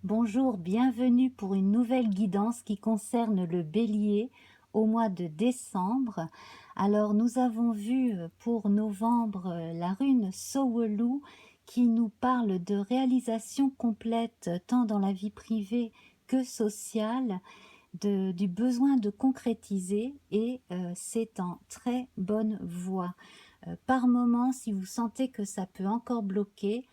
Bonjour, bienvenue pour une nouvelle guidance qui concerne le bélier au mois de décembre. Alors nous avons vu pour novembre la rune Sowelu qui nous parle de réalisation complète tant dans la vie privée que sociale, du besoin de concrétiser et c'est en très bonne voie. Par moment, si vous sentez que ça peut encore bloquer,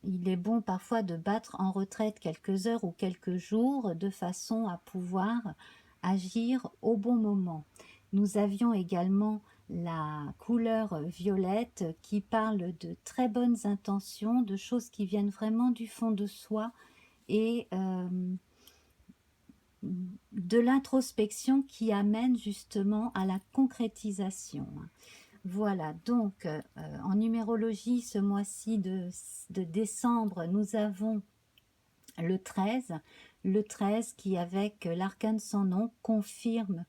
il est bon parfois de battre en retraite quelques heures ou quelques jours de façon à pouvoir agir au bon moment. Nous avions également la couleur violette qui parle de très bonnes intentions, de choses qui viennent vraiment du fond de soi et de l'introspection qui amène justement à la concrétisation. Voilà, donc en numérologie, ce mois-ci de décembre, nous avons le 13. Le 13 qui, avec l'arcane sans nom, confirme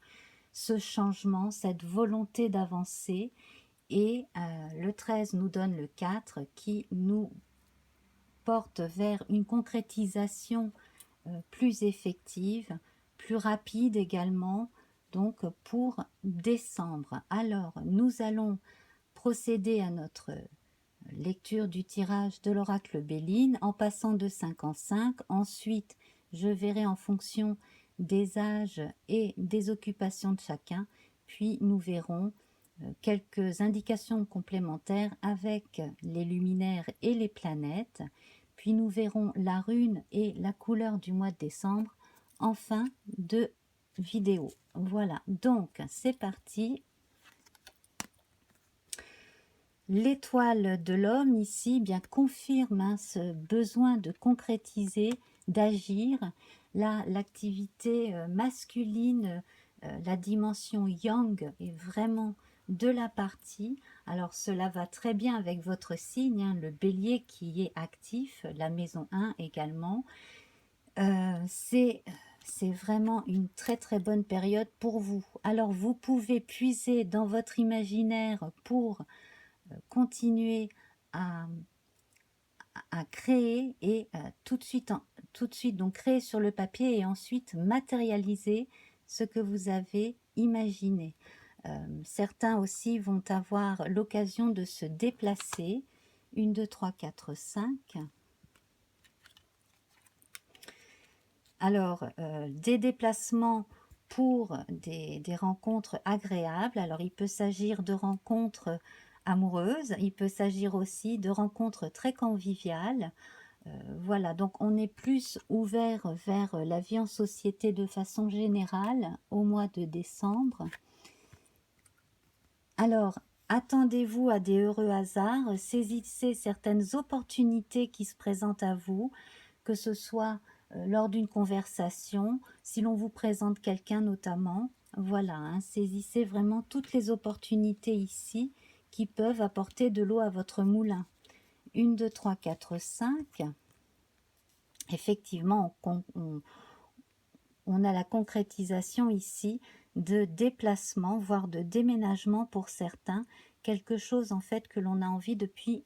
ce changement, cette volonté d'avancer. Et le 13 nous donne le 4 qui nous porte vers une concrétisation plus effective, plus rapide également, donc pour décembre. Alors, nous allons procéder à notre lecture du tirage de l'oracle Béline en passant de 5 en 5. Ensuite, je verrai en fonction des âges et des occupations de chacun, puis nous verrons quelques indications complémentaires avec les luminaires et les planètes, puis nous verrons la rune et la couleur du mois de décembre en fin de vidéo. Voilà, donc c'est parti. L'étoile de l'homme ici bien confirme ce besoin de concrétiser, d'agir. Là, l'activité masculine, la dimension yang est vraiment de la partie. Alors cela va très bien avec votre signe, hein, le bélier qui est actif, la maison 1 également. C'est vraiment une très très bonne période pour vous. Alors vous pouvez puiser dans votre imaginaire pour continuer à, créer et tout de suite donc créer sur le papier et ensuite matérialiser ce que vous avez imaginé. Certains aussi vont avoir l'occasion de se déplacer. 1, 2, 3, 4, 5. Alors, des déplacements pour des rencontres agréables. Alors, il peut s'agir de rencontres amoureuses, il peut s'agir aussi de rencontres très conviviales. Voilà, donc on est plus ouvert vers la vie en société de façon générale au mois de décembre. Alors, attendez-vous à des heureux hasards, saisissez certaines opportunités qui se présentent à vous, que ce soit lors d'une conversation, si l'on vous présente quelqu'un notamment. Voilà, hein, saisissez vraiment toutes les opportunités ici qui peuvent apporter de l'eau à votre moulin. 1, 2, 3, 4, 5. Effectivement, on a la concrétisation ici de déplacement, voire de déménagement pour certains, quelque chose en fait que l'on a envie depuis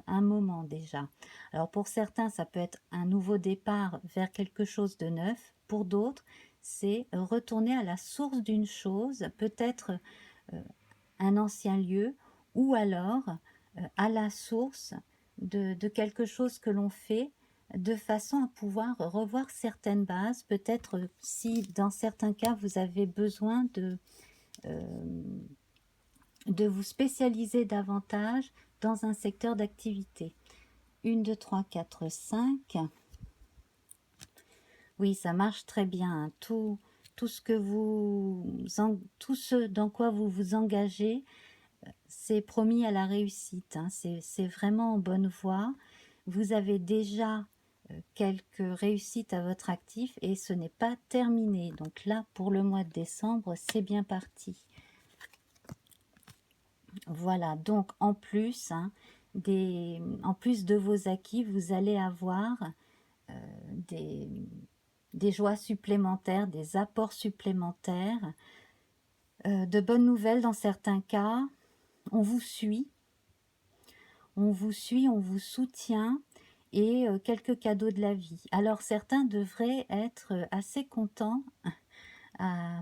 un moment déjà. Alors pour certains, ça peut être un nouveau départ vers quelque chose de neuf. Pour d'autres, c'est retourner à la source d'une chose, peut-être un ancien lieu, ou alors à la source de quelque chose que l'on fait, de façon à pouvoir revoir certaines bases, peut-être si dans certains cas vous avez besoin de vous spécialiser davantage dans un secteur d'activité. 1, 2, 3, 4, 5. Oui, ça marche très bien. Hein. Tout ce dans quoi vous vous engagez, c'est promis à la réussite. Hein. C'est vraiment en bonne voie. Vous avez déjà quelques réussites à votre actif et ce n'est pas terminé. Donc là, pour le mois de décembre, c'est bien parti. Voilà, donc en plus, hein, en plus de vos acquis, vous allez avoir des joies supplémentaires, des apports supplémentaires, de bonnes nouvelles dans certains cas. On vous suit, on vous soutient et quelques cadeaux de la vie. Alors certains devraient être assez contents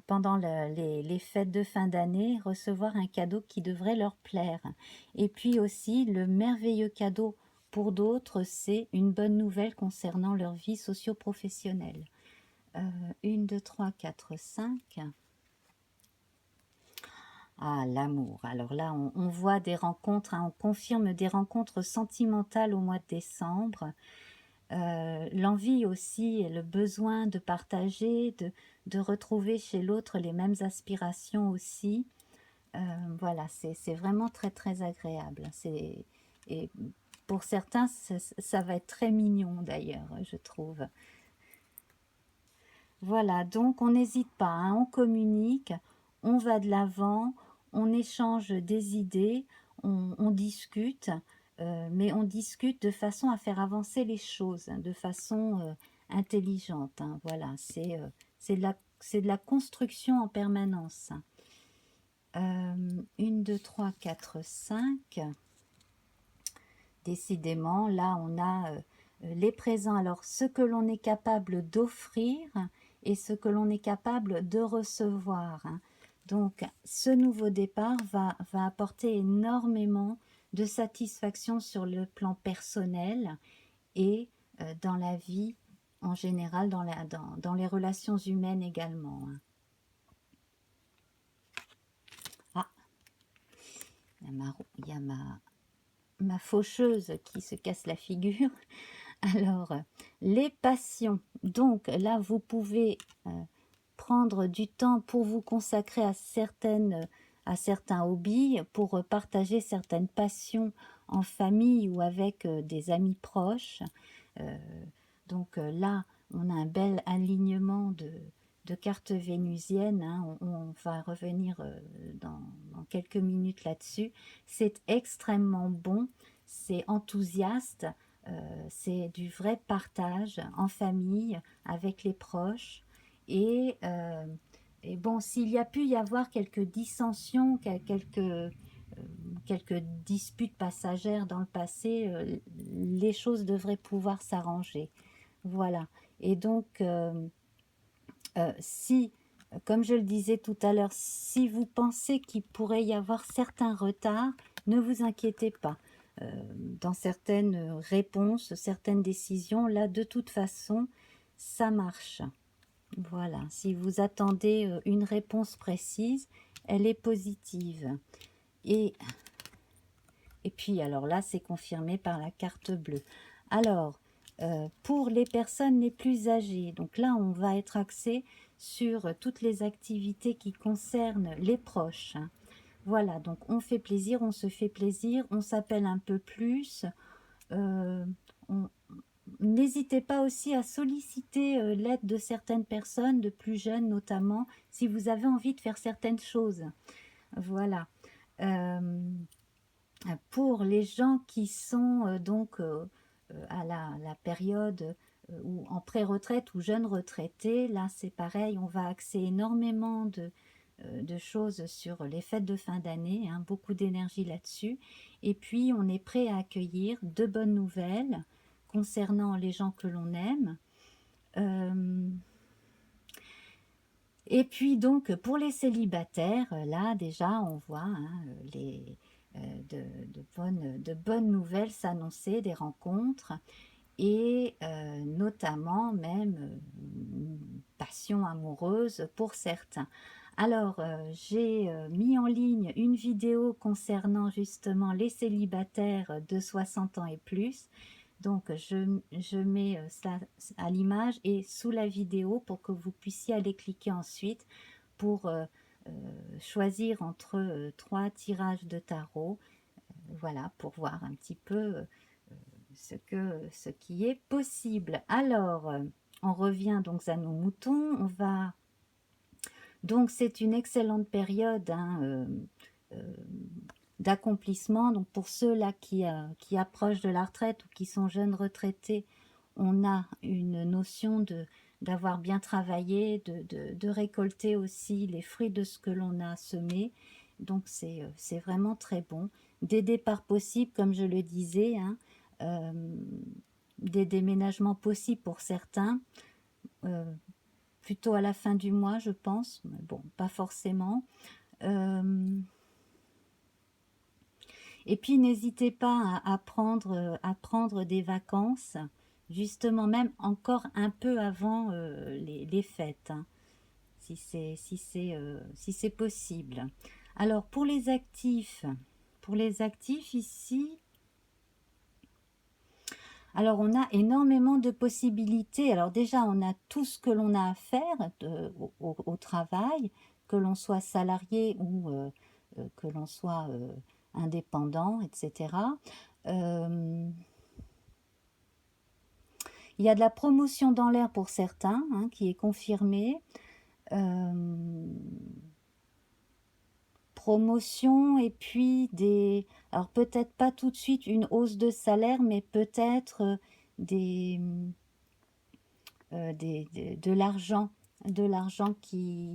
pendant les fêtes de fin d'année, recevoir un cadeau qui devrait leur plaire. Et puis aussi, le merveilleux cadeau pour d'autres, c'est une bonne nouvelle concernant leur vie socio-professionnelle. 1, 2, 3, 4, 5. Ah, l'amour. Alors là, on voit des rencontres, hein, on confirme des rencontres sentimentales au mois de décembre. L'envie aussi et le besoin de partager, de retrouver chez l'autre les mêmes aspirations aussi. Voilà, c'est vraiment très très agréable. Et pour certains, ça va être très mignon d'ailleurs, je trouve. Voilà, donc on n'hésite pas, hein, on communique, on va de l'avant, on échange des idées, on discute, mais on discute de façon à faire avancer les choses, hein, de façon intelligente. Hein, voilà, c'est de la construction en permanence. 1, 2, 3, 4, 5. Décidément, là, on a les présents. Alors, ce que l'on est capable d'offrir et ce que l'on est capable de recevoir. Hein. Donc, ce nouveau départ va apporter énormément de satisfaction sur le plan personnel et dans la vie en général, dans les relations humaines également. Hein. Ah, il y a ma faucheuse qui se casse la figure. Alors, les passions. Donc là, vous pouvez prendre du temps pour vous consacrer à certains hobbies, pour partager certaines passions en famille ou avec des amis proches. Euh, donc là, on a un bel alignement de cartes vénusiennes. Hein. On va revenir dans quelques minutes là-dessus. C'est extrêmement bon, c'est enthousiaste. C'est du vrai partage en famille, avec les proches. Et, euh, et bon, s'il y a pu y avoir quelques dissensions, quelques disputes passagères dans le passé, les choses devraient pouvoir s'arranger. Voilà. Et donc, si, comme je le disais tout à l'heure, si vous pensez qu'il pourrait y avoir certains retards, ne vous inquiétez pas. Dans certaines réponses, certaines décisions, là, de toute façon, ça marche. Voilà, si vous attendez une réponse précise, elle est positive. Et, et puis, alors là, c'est confirmé par la carte bleue. Alors, pour les personnes les plus âgées, donc là, on va être axé sur toutes les activités qui concernent les proches. Hein. Voilà, donc on fait plaisir, on se fait plaisir, on s'appelle un peu plus. Euh, on, N'hésitez pas aussi à solliciter l'aide de certaines personnes, de plus jeunes notamment, si vous avez envie de faire certaines choses. Voilà. Euh, pour les gens qui sont à la période ou en pré-retraite ou jeunes retraités, là c'est pareil, on va axer énormément de choses sur les fêtes de fin d'année, hein, beaucoup d'énergie là-dessus. Et puis on est prêt à accueillir de bonnes nouvelles concernant les gens que l'on aime. Et puis donc pour les célibataires, là déjà on voit hein, de bonnes nouvelles s'annoncer, des rencontres et notamment même une passion amoureuse pour certains. Alors j'ai mis en ligne une vidéo concernant justement les célibataires de 60 ans et plus. Donc je mets ça à l'image et sous la vidéo pour que vous puissiez aller cliquer ensuite pour choisir entre 3 tirages de tarot. Voilà, pour voir un petit peu ce qui est possible. Alors, on revient donc à nos moutons. Donc c'est une excellente période hein, d'accomplissement. Donc pour ceux-là qui approchent de la retraite ou qui sont jeunes retraités, on a une notion d'avoir bien travaillé, de récolter aussi les fruits de ce que l'on a semé. Donc c'est vraiment très bon. Des départs possibles, comme je le disais, hein, des déménagements possibles pour certains, plutôt à la fin du mois, je pense, mais bon, pas forcément. Et puis, n'hésitez pas à prendre des vacances, justement, même encore un peu avant les fêtes, hein, si c'est possible. Alors, pour les actifs ici, alors on a énormément de possibilités. Alors déjà, on a tout ce que l'on a à faire au travail, que l'on soit salarié ou que l'on soit indépendant, etc. Euh, il y a de la promotion dans l'air pour certains, hein, qui est confirmée. Promotion et puis alors peut-être pas tout de suite une hausse de salaire, mais peut-être des, de l'argent qui,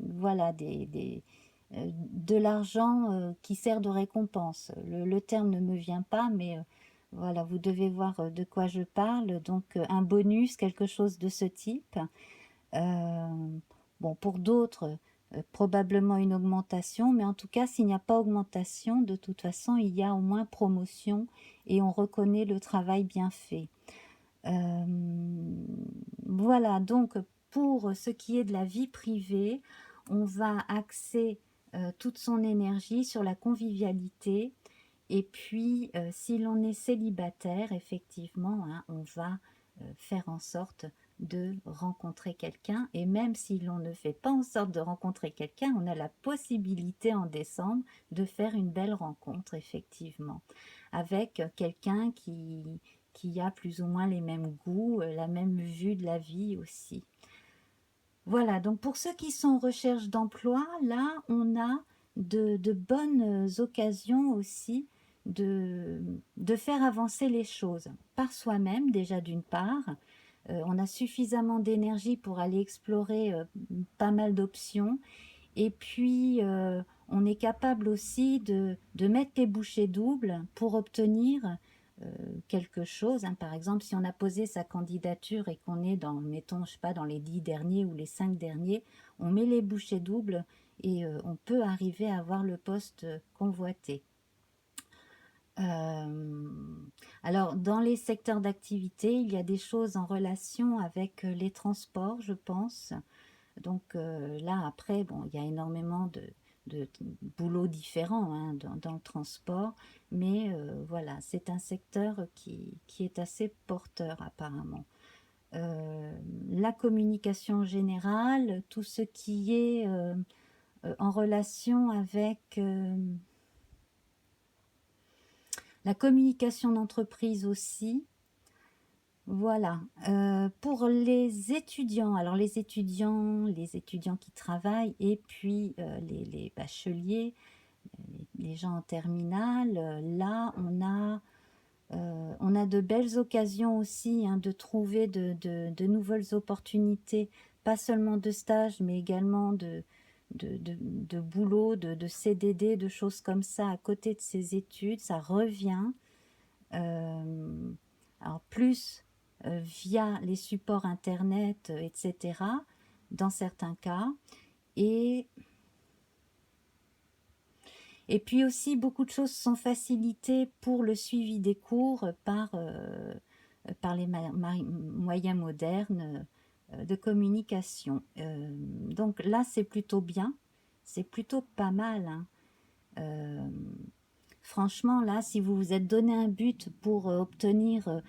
voilà, de l'argent qui sert de récompense. Le terme ne me vient pas, mais voilà, vous devez voir de quoi je parle. Donc un bonus, quelque chose de ce type. Bon, pour d'autres, probablement une augmentation, mais en tout cas, s'il n'y a pas augmentation, de toute façon, il y a au moins promotion et on reconnaît le travail bien fait. Voilà, donc pour ce qui est de la vie privée, on va axer toute son énergie sur la convivialité. Et puis, si l'on est célibataire, effectivement, hein, on va faire en sorte de rencontrer quelqu'un. Et même si l'on ne fait pas en sorte de rencontrer quelqu'un, on a la possibilité en décembre de faire une belle rencontre, effectivement, avec quelqu'un qui a plus ou moins les mêmes goûts, la même vue de la vie aussi. Voilà, donc pour ceux qui sont en recherche d'emploi, là, on a de bonnes occasions aussi de faire avancer les choses par soi-même, déjà d'une part. On a suffisamment d'énergie pour aller explorer pas mal d'options. Et puis, on est capable aussi de mettre les bouchées doubles pour obtenir quelque chose, hein. Par exemple, si on a posé sa candidature et qu'on est dans, mettons, je sais pas, dans les 10 derniers ou les 5 derniers, on met les bouchées doubles et on peut arriver à avoir le poste convoité. Alors, dans les secteurs d'activité, il y a des choses en relation avec les transports, je pense. Donc là, après, bon, il y a énormément de boulots différents, hein, dans le transport, mais voilà, c'est un secteur qui est assez porteur apparemment. La communication générale, tout ce qui est en relation avec la communication d'entreprise aussi. Voilà. Pour les étudiants, alors les étudiants qui travaillent et puis les bacheliers, les gens en terminale, là on a de belles occasions aussi, hein, de trouver de nouvelles opportunités, pas seulement de stage, mais également de boulot, de CDD, de choses comme ça à côté de ces études. Ça revient. Alors plus via les supports internet, etc., dans certains cas. Et, et puis aussi, beaucoup de choses sont facilitées pour le suivi des cours par les moyens modernes de communication. Donc là, c'est plutôt bien, c'est plutôt pas mal, hein. Franchement, là, si vous vous êtes donné un but pour obtenir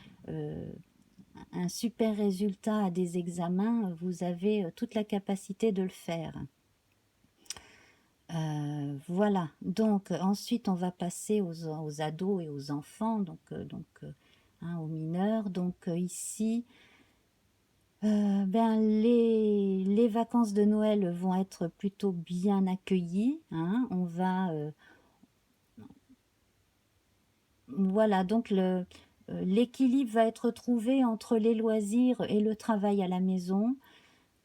un super résultat à des examens, vous avez toute la capacité de le faire. Voilà, donc ensuite on va passer aux ados et aux enfants, hein, aux mineurs. Donc ici, ben, les vacances de Noël vont être plutôt bien accueillies, hein. On va, voilà, donc l'équilibre va être trouvé entre les loisirs et le travail à la maison.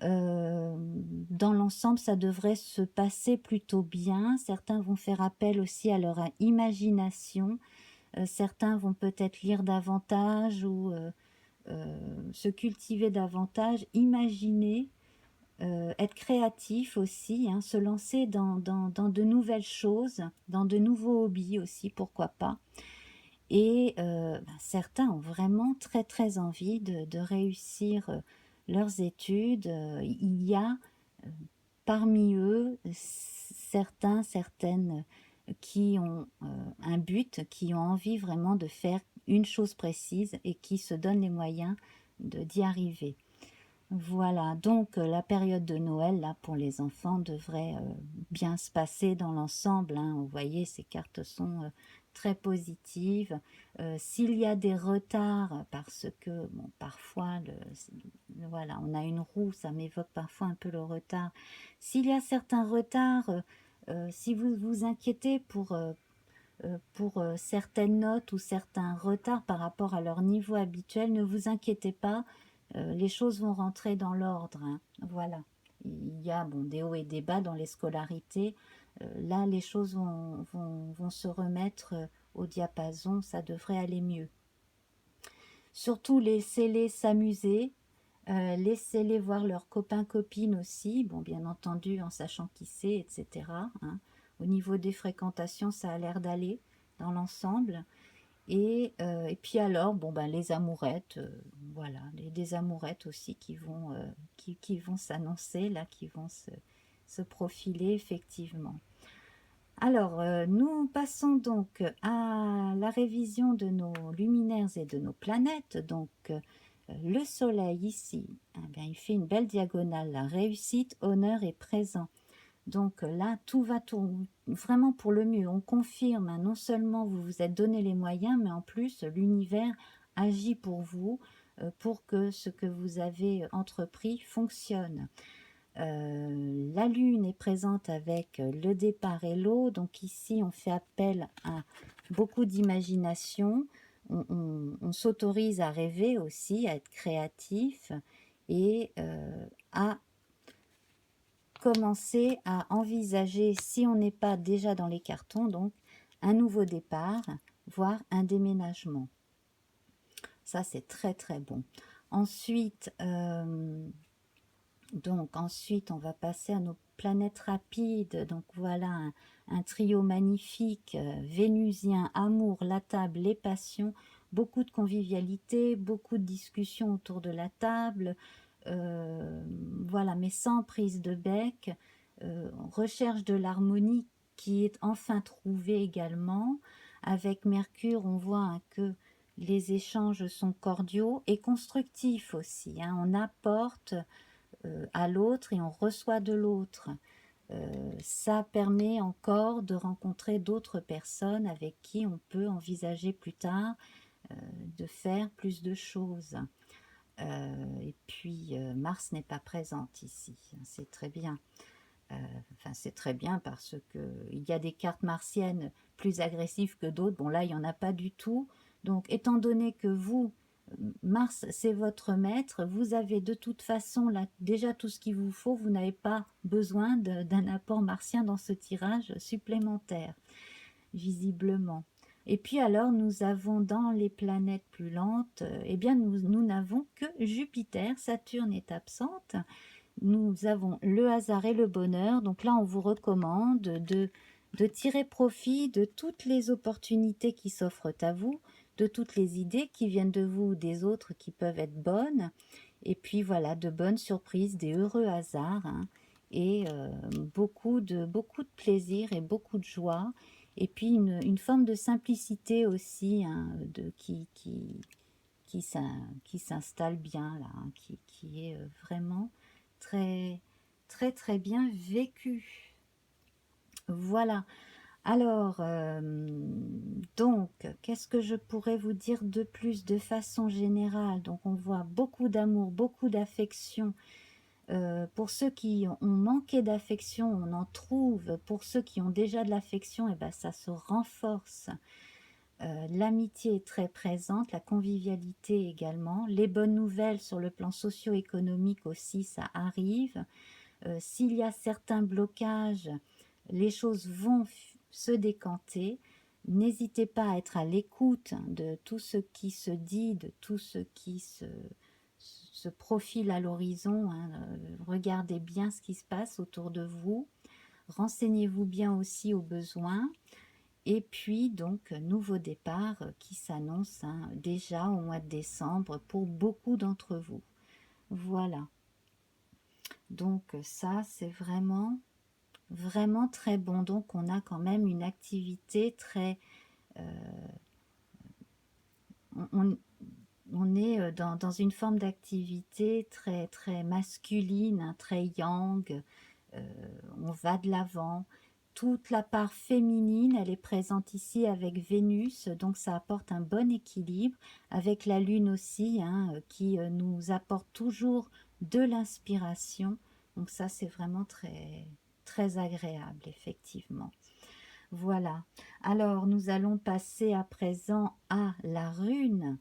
Dans l'ensemble, ça devrait se passer plutôt bien. Certains vont faire appel aussi à leur imagination. Certains vont peut-être lire davantage ou se cultiver davantage, imaginer, être créatif aussi, hein, se lancer dans de nouvelles choses, dans de nouveaux hobbies aussi, pourquoi pas. Et certains ont vraiment très très envie de réussir leurs études. Il y a euh, parmi eux certains, certaines qui ont un but, qui ont envie vraiment de faire une chose précise et qui se donnent les moyens d'y arriver. Voilà, donc la période de Noël, là, pour les enfants, devrait bien se passer dans l'ensemble, hein. Vous voyez, ces cartes sont très positives. S'il y a des retards, parce que, bon, parfois, voilà, on a une roue, ça m'évoque parfois un peu le retard. S'il y a certains retards, si vous vous inquiétez pour certaines notes ou certains retards par rapport à leur niveau habituel, ne vous inquiétez pas, les choses vont rentrer dans l'ordre, hein. Voilà. Il y a bon, des hauts et des bas dans les scolarités. Là, les choses vont se remettre au diapason, ça devrait aller mieux. Surtout, laissez-les s'amuser, laissez-les voir leurs copains-copines aussi, bon, bien entendu, en sachant qui c'est, etc., hein. Au niveau des fréquentations, ça a l'air d'aller dans l'ensemble. Et puis alors, bon, ben, les amourettes, voilà, des amourettes aussi qui vont s'annoncer, là, qui vont se profiler, effectivement. Alors, nous passons donc à la révision de nos luminaires et de nos planètes. Donc, le Soleil ici, eh bien, il fait une belle diagonale, la réussite, honneur et présent. Donc là, tout va vraiment pour le mieux. On confirme, hein, non seulement vous vous êtes donné les moyens, mais en plus, l'univers agit pour vous, pour que ce que vous avez entrepris fonctionne. La Lune est présente avec le départ et l'eau, donc ici on fait appel à beaucoup d'imagination, on s'autorise à rêver aussi, à être créatif et à commencer à envisager, si on n'est pas déjà dans les cartons, donc un nouveau départ, voire un déménagement. Ça, c'est très très bon. Ensuite, ensuite, on va passer à nos planètes rapides. Donc voilà un trio magnifique, vénusien, amour, la table, les passions, beaucoup de convivialité, beaucoup de discussions autour de la table, voilà, mais sans prise de bec, recherche de l'harmonie qui est enfin trouvée également. Avec Mercure, on voit hein, que les échanges sont cordiaux et constructifs aussi, hein. On apporte à l'autre et on reçoit de l'autre. Ça permet encore de rencontrer d'autres personnes avec qui on peut envisager plus tard de faire plus de choses. Et puis Mars n'est pas présente ici, c'est très bien. Enfin, c'est très bien parce qu'il y a des cartes martiennes plus agressives que d'autres. Bon, là, il n'y en a pas du tout. Donc, étant donné que vous, Mars, c'est votre maître, vous avez de toute façon là, déjà tout ce qu'il vous faut. Vous n'avez pas besoin d'un apport martien dans ce tirage supplémentaire, visiblement. Et puis alors, nous avons dans les planètes plus lentes, eh bien, nous n'avons que Jupiter. Saturne est absente. Nous avons le hasard et le bonheur. Donc là, on vous recommande de tirer profit de toutes les opportunités qui s'offrent à vous, de toutes les idées qui viennent de vous ou des autres qui peuvent être bonnes. Et puis voilà, de bonnes surprises, des heureux hasards, hein, et beaucoup de plaisir et beaucoup de joie. Et puis une forme de simplicité aussi, hein, qui s'installe bien là, hein, qui est vraiment très très très bien vécu. Voilà. Alors, donc, qu'est-ce que je pourrais vous dire de plus de façon générale? Donc, on voit beaucoup d'amour, beaucoup d'affection. Pour ceux qui ont manqué d'affection, on en trouve. Pour ceux qui ont déjà de l'affection, et ben, ça se renforce. L'amitié est très présente, la convivialité également. Les bonnes nouvelles sur le plan socio-économique aussi, ça arrive. S'il y a certains blocages, les choses vont se décanter. n'hésitez pas à être à l'écoute de tout ce qui se dit, de tout ce qui se profile à l'horizon. Hein. Regardez bien ce qui se passe autour de vous. Renseignez-vous bien aussi aux besoins. Et puis, donc, nouveau départ qui s'annonce hein, déjà au mois de décembre pour beaucoup d'entre vous. Voilà. Donc, ça, c'est vraiment, vraiment très bon. Donc, on a quand même une activité très... on, on est dans une forme d'activité très, très masculine, hein, très yang. On va de l'avant. Toute la part féminine, elle est présente ici avec Vénus, donc ça apporte un bon équilibre, avec la Lune aussi, hein, qui nous apporte toujours de l'inspiration. Donc ça, c'est vraiment très, très agréable, effectivement. Voilà. Alors, nous allons passer à présent à la rune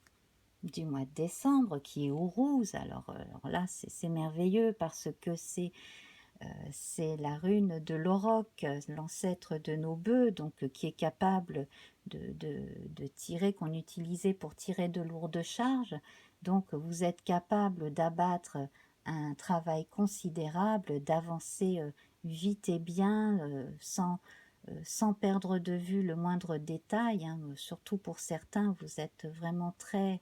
du mois de décembre, qui est Ourouz. Alors là, c'est merveilleux parce que c'est la rune de l'auroch, l'ancêtre de nos bœufs, donc qui est capable de tirer, qu'on utilisait pour tirer de lourdes charges. Donc vous êtes capable d'abattre un travail considérable, d'avancer vite et bien, sans perdre de vue le moindre détail. Hein. Surtout pour certains, vous êtes vraiment très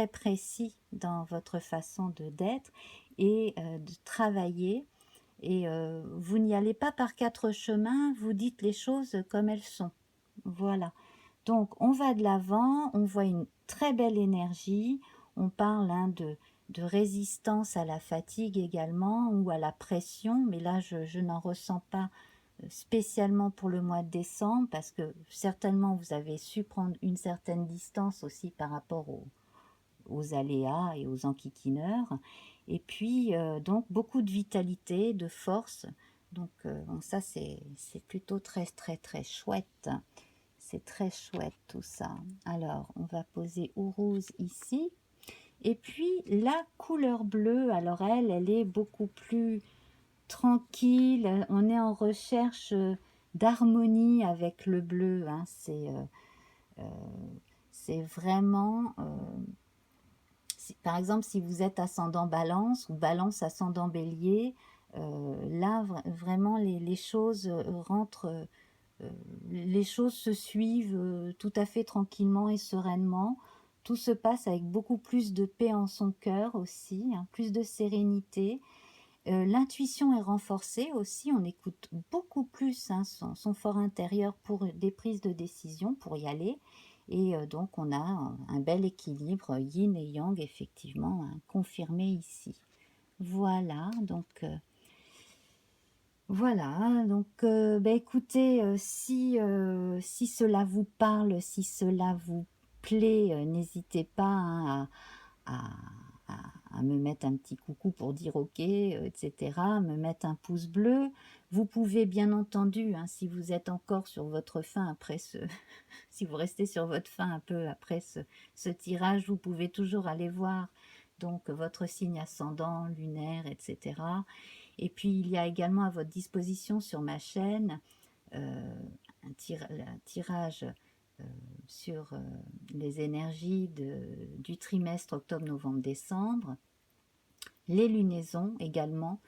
précis dans votre façon d'être et de travailler. Et vous n'y allez pas par quatre chemins, vous dites les choses comme elles sont. Voilà. Donc, on va de l'avant, on voit une très belle énergie, on parle hein, de résistance à la fatigue également, ou à la pression, mais là, je n'en ressens pas spécialement pour le mois de décembre, parce que certainement, vous avez su prendre une certaine distance aussi par rapport aux aléas et aux enquiquineurs. Et puis, donc, beaucoup de vitalité, de force. Donc, bon, ça, c'est plutôt très, très, très chouette. C'est très chouette tout ça. Alors, on va poser Ourouz ici. Et puis, la couleur bleue, alors elle est beaucoup plus tranquille. On est en recherche d'harmonie avec le bleu. Hein. C'est vraiment... par exemple, si vous êtes ascendant balance ou balance ascendant bélier, là, vraiment, les choses rentrent, les choses se suivent tout à fait tranquillement et sereinement. Tout se passe avec beaucoup plus de paix en son cœur aussi, hein, plus de sérénité. L'intuition est renforcée aussi, on écoute beaucoup plus hein, son fort intérieur pour des prises de décision, pour y aller. Et donc on a un bel équilibre yin et yang effectivement hein, confirmé ici. Voilà, donc écoutez, si cela vous parle, si cela vous plaît, n'hésitez pas hein, à, à me mettre un petit coucou pour dire ok, etc., me mettre un pouce bleu. Vous pouvez bien entendu, hein, si vous êtes encore sur votre faim après si vous restez sur votre faim un peu après ce tirage, vous pouvez toujours aller voir donc votre signe ascendant, lunaire, etc. Et puis il y a également à votre disposition sur ma chaîne un tirage sur les énergies du trimestre octobre, novembre, décembre, les lunaisons également,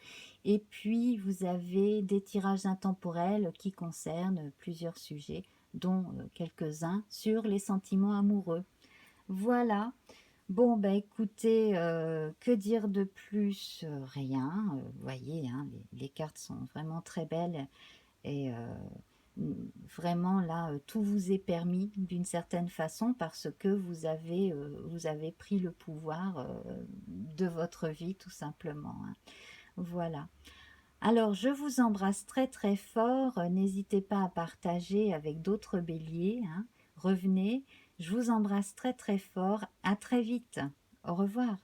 et puis vous avez des tirages intemporels qui concernent plusieurs sujets, dont quelques-uns sur les sentiments amoureux. Voilà. Bon, ben écoutez, que dire de plus? Rien. Vous voyez, hein, les cartes sont vraiment très belles et vraiment là, tout vous est permis d'une certaine façon parce que vous avez pris le pouvoir de votre vie tout simplement. Hein. Voilà. Alors, je vous embrasse très très fort. N'hésitez pas à partager avec d'autres béliers. Hein. Revenez. Je vous embrasse très très fort. À très vite. Au revoir.